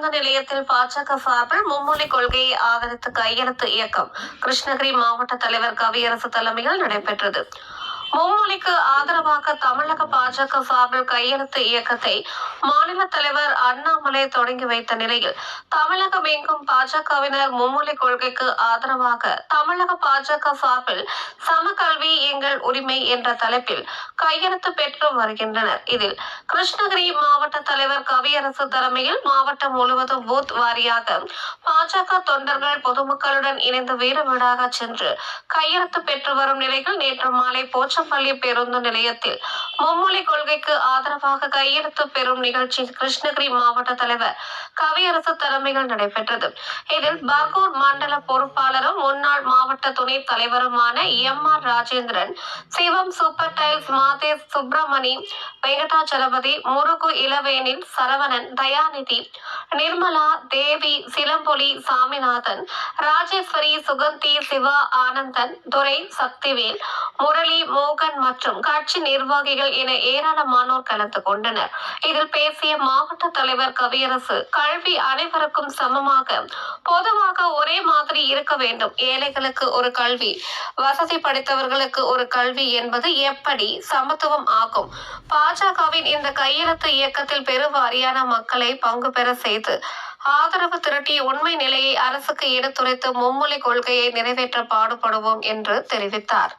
பேருந்து நிலையத்தில் பாஜக சார்பில் மும்மொழி கொள்கையை ஆதரித்து கையெழுத்து இயக்கம் கிருஷ்ணகிரி மாவட்ட தலைவர் கவியரசு தலைமையில் நடைபெற்றது. மும்மொழிக்கு ஆதரவாக தமிழக பாஜக சார்பில் கையெழுத்து இயக்கத்தை மாநில தலைவர் அண்ணாமலை தொடங்கி வைத்த நிலையில் தமிழகம் எங்கும் பாஜகவினர் மும்மொழி கொள்கைக்கு ஆதரவாக தமிழக பாஜக சார்பில் சமகல்வி எங்கள் உரிமை என்ற தலைப்பில் கையெழுத்து பெற்று வருகின்றனர். இதில் கிருஷ்ணகிரி மாவட்ட தலைவர் கவியரசு தலைமையில் மாவட்டம் முழுவதும் பூத் வாரியாக பாஜக தொண்டர்கள் பொதுமக்களுடன் இணைந்து வீடு வீடாக சென்று கையெழுத்து பெற்று வரும் நிலையில் நேற்று மாலை போச்சம்பள்ளி பேருந்து நிலையத்தில் மும்மொழி கொள்கைக்கு ஆதரவாக கையெழுத்து பெறும் நிகழ்ச்சி கிருஷ்ணகிரி மாவட்ட தலைவர் கவியரசு தலைமையில் நடைபெற்றது. இதில் பர்கூர் மண்டல பொறுப்பாளரும் முன்னாள் மாவட்ட துணைத் தலைவருமான எம்.ஆர். ராஜேந்திரன், சிவம் சூப்பர் டைல்ஸ் மாதேஷ், சுப்பிரமணி, வெங்கடாச்சலபதி, முருகு இளவேனில், சரவணன், தயாநிதி, நிர்மலா, தேவி, சிலம்பொலி, சாமிநாதன், ராஜேஸ்வரி, சுகந்தி, சிவா, ஆனந்தன், துரை, சக்திவேல், முரளி, மோகன் மற்றும் கட்சி நிர்வாகிகள் என ஏராளமானோர் கலந்து கொண்டனர். இதில் பேசிய மாவட்ட தலைவர் கவியரசு, கல்வி அனைவருக்கும் சமமாக பொதுவாக ஒரே மாதிரி இருக்க வேண்டும். ஏழைகளுக்கு ஒரு கல்வி, வசதி படைத்தவர்களுக்கு ஒரு கல்வி என்பது எப்படி சமத்துவம் ஆகும்? பாஜகவின் இந்த கையெழுத்து இயக்கத்தில் பெருவாரியான மக்களை பங்கு பெற செய்து ஆதரவு திரட்டி உண்மை நிலையை அரசுக்கு எடுத்துரைத்து மும்மொழி கொள்கையை நிறைவேற்ற பாடுபடுவோம் என்று தெரிவித்தார்.